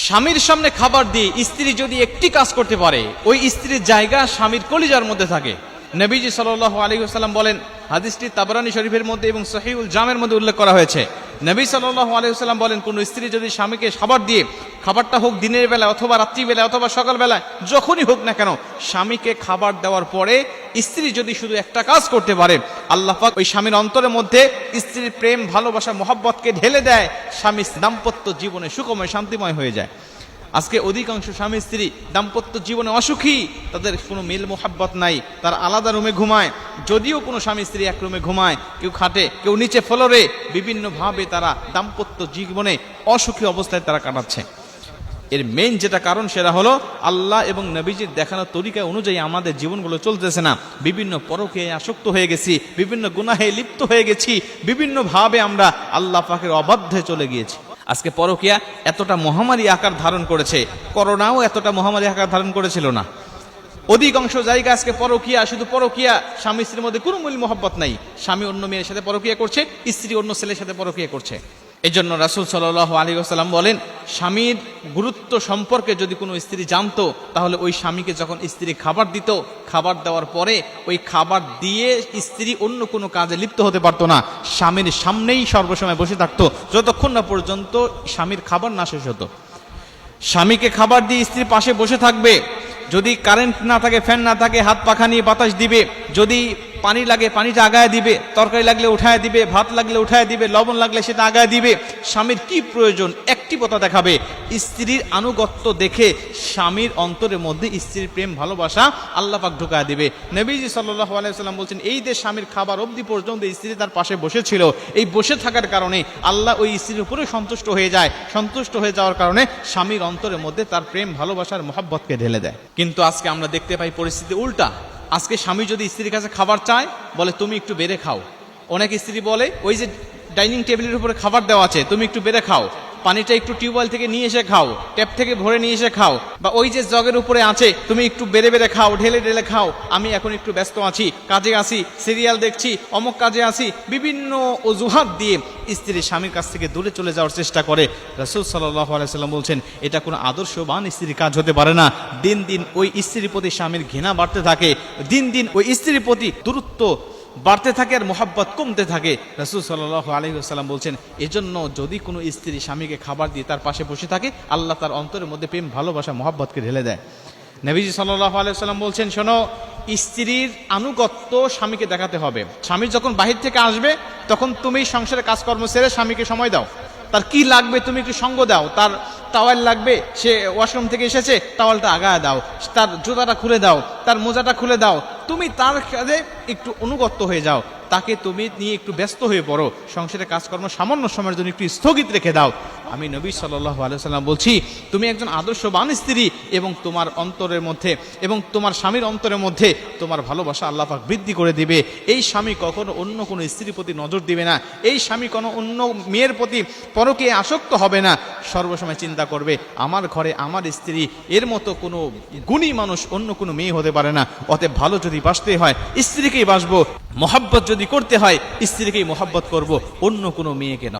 স্বামীর সামনে খাবার দিয়ে স্ত্রী যদি একটি কাজ করতে পারে, ওই স্ত্রীর জায়গা স্বামীর কলিজার মধ্যে থাকে। নবীজি সাল্লাল্লাহু আলাইহি ওয়াসাল্লাম বলেন, হাদিসটি তাবরানী শরীফের মধ্যে এবং সহিহুল জামের মধ্যে উল্লেখ করা হয়েছে। নবী সাল্লাল্লাহু আলাইহি ওয়াসাল্লাম বলেন, কোন স্ত্রী যদি স্বামীকে খাবার দিয়ে, খাবারটা হোক দিনের বেলা অথবা রাত্রিবেলা অথবা সকালবেলা, যখনই হোক না কেন, স্বামীকে খাবার দেওয়ার পরে স্ত্রী যদি শুধু একটা কাজ করতে পারে, আল্লাহ পাক ওই স্বামীর অন্তরের মধ্যে স্ত্রীর প্রেম, ভালোবাসা, মহব্বতকে ঢেলে দেয়। স্বামীর দাম্পত্য জীবনে সুখময়, শান্তিময় হয়ে যায়। আজকে অধিকাংশ স্বামী স্ত্রী দাম্পত্য জীবনে অসুখী, তাদের কোনো মিল মোহাব্বত নাই, তারা আলাদা রুমে ঘুমায়। যদিও কোনো স্বামী স্ত্রী এক রুমে ঘুমায়, কেউ খাটে, কেউ নিচে ফ্লোরে, বিভিন্নভাবে তারা দাম্পত্য জীবনে অসুখী অবস্থায় তারা কাটাচ্ছে। এর মেইন যেটা কারণ, সেটা হলো আল্লাহ এবং নবীজির দেখানো তরিকা অনুযায়ী আমাদের জীবনগুলো চলতেছে না। বিভিন্ন পরকে আসক্ত হয়ে গেছি, বিভিন্ন গুনাহে লিপ্ত হয়ে গেছি, বিভিন্নভাবে আমরা আল্লাহ পাকের অবাধ্যে চলে গিয়েছি। আজকে পরকিয়া এতটা মহামারী আকার ধারণ করেছে, করোনাও এতটা মহামারী আকার ধারণ করেছিল না। অধিকাংশ জায়গা আজকে পরকিয়া, শুধু পরকিয়া, স্বামী স্ত্রীর মধ্যে কোনো মূল মহব্বত নাই। স্বামী অন্য মেয়ের সাথে পরকিয়া করছে, স্ত্রী অন্য ছেলের সাথে পরকিয়া করছে। এই জন্য রাসূল সাল্লাল্লাহু আলাইহি ওয়াসাল্লাম বলেন, স্বামীর গুরুত্ব সম্পর্কে যদি কোনো স্ত্রী জানতো, তাহলে ওই স্বামীকে যখন স্ত্রী খাবার দিত, খাবার দেওয়ার পরে ওই খাবার দিয়ে স্ত্রী অন্য কোনো কাজে লিপ্ত হতে পারতো না। স্বামীর সামনেই সর্বসময় বসে থাকতো, যতক্ষণ না পর্যন্ত স্বামীর খাবার না শেষ হতো। স্বামীকে খাবার দিয়ে স্ত্রী পাশে বসে থাকবে। যদি কারেন্ট না থাকে, ফ্যান না থাকে, হাত পাখা নিয়ে বাতাস দিবে। যদি পানি লাগে, পানিটা আগায় দিবে। তরকারি লাগলে উঠায় দিবে, ভাত লাগলে উঠায় দিবে, লবণ লাগলে সেটা আগায় দিবে। স্বামীর কি প্রয়োজন, অ্যাক্টিভতা দেখাবে। স্ত্রীর আনুগত্য দেখে স্বামীর অন্তরের মধ্যে স্ত্রীর প্রেম, ভালোবাসা আল্লাহ পাক ঢুকায় দিবে। নবীজি সাল্লাল্লাহু আলাইহি ওয়াসাল্লাম বলছেন, এই যে স্বামীর খাবার অবধি পর্যন্ত স্ত্রী তার পাশে বসেছিল, এই বসে থাকার কারণে আল্লাহ ওই স্ত্রীর উপরে সন্তুষ্ট হয়ে যায়। সন্তুষ্ট হয়ে যাওয়ার কারণে স্বামীর অন্তরের মধ্যে তার প্রেম, ভালোবাসার মহব্বতকে ঢেলে দেয়। কিন্তু আজকে আমরা দেখতে পাই পরিস্থিতি উল্টা। আজকে স্বামী যদি স্ত্রীর কাছে খাবার চায়, বলে তুমি একটু বেড়ে খাও। অনেক স্ত্রী বলে, ওই যে ডাইনিং টেবিলের উপরে খাবার দেওয়া আছে, তুমি একটু বেড়ে খাও। পানিটা একটু টিউবওয়েল থেকে নিয়ে এসে খাও, ট্যাপ থেকে ভরে নিয়ে এসে খাও। বা ওই যে জগের উপরে আছে, তুমি একটু বেড়ে বেড়ে খাও, ঢেলে ঢেলে খাও। আমি এখন একটু ব্যস্ত আছি, কাজে আছি, সিরিয়াল দেখছি, অমুক কাজে আছি। বিভিন্ন অজুহাত দিয়ে স্ত্রী স্বামীর কাছ থেকে দূরে চলে যাওয়ার চেষ্টা করে। রাসূল সাল্লাল্লাহু আলাইহি ওয়াসাল্লাম বলছেন, এটা কোনো আদর্শবান স্ত্রীর কাজ হতে পারে না। দিন দিন ওই স্ত্রীর প্রতি স্বামীর ঘৃণা বাড়তে থাকে, দিন দিন ওই স্ত্রীর প্রতি দূরত্ব বাড়তে থাকে আর মোহাব্বত কমতে থাকে। রাসূল সাল্লাল্লাহু আলাইহি ওয়াসাল্লাম বলছেন, এজন্য যদি কোনো স্ত্রী স্বামীকে খাবার দিয়ে তার পাশে বসে থাকে, আল্লাহ তার অন্তরের মধ্যে প্রেম, ভালোবাসা, মোহাব্বতকে ঢেলে দেয়। নবীজি সাল্লাল্লাহু আলাইহি ওয়াসাল্লাম বলছেন, শোনো, স্ত্রীর আনুগত্য স্বামীকে দেখাতে হবে। স্বামী যখন বাহির থেকে আসবে, তখন তুমি সংসারের কাজকর্ম ছেড়ে স্বামীকে সময় দাও। তার কি লাগবে তুমি একটু সঙ্গ দাও। তার টাওয়াল লাগবে, সে ওয়াশরুম থেকে এসেছে, টাওয়ালটা আগায় দাও। তার জুতাটা খুলে দাও, তার মোজাটা খুলে দাও। তুমি তার কাজে একটু অনুগত হয়ে যাও। তাকে তুমি নিয়ে একটু ব্যস্ত হয়ে পড়ো। সংসারের কাজকর্ম সামান্য সময়ের জন্য একটু স্থগিত রেখে দাও। আমি নবী সাল্লাল্লাহু আলাইহি ওয়াসাল্লাম বলছি, তুমি একজন আদর্শবান স্ত্রী, এবং তোমার অন্তরের মধ্যে এবং তোমার স্বামীর অন্তরের মধ্যে তোমার ভালোবাসা আল্লাহ পাক বৃদ্ধি করে দিবে। এই স্বামী কখনো অন্য কোনো স্ত্রীর প্রতি নজর দিবে না। এই স্বামী কোনো অন্য মেয়ের প্রতি পরকে আসক্ত হবে না। সর্বসময় চিন্তা করবে, আমার ঘরে আমার স্ত্রী, এর মতো কোনো গুণী মানুষ অন্য কোনো মেয়ে হতে পারে না। অতএব ভালো যদি বাসতে হয়, স্ত্রীকেই বাসবো। মহব্বত যদি করতে হয়, স্ত্রীকেই মহব্বত করব, অন্য কোনো মেয়েকে না।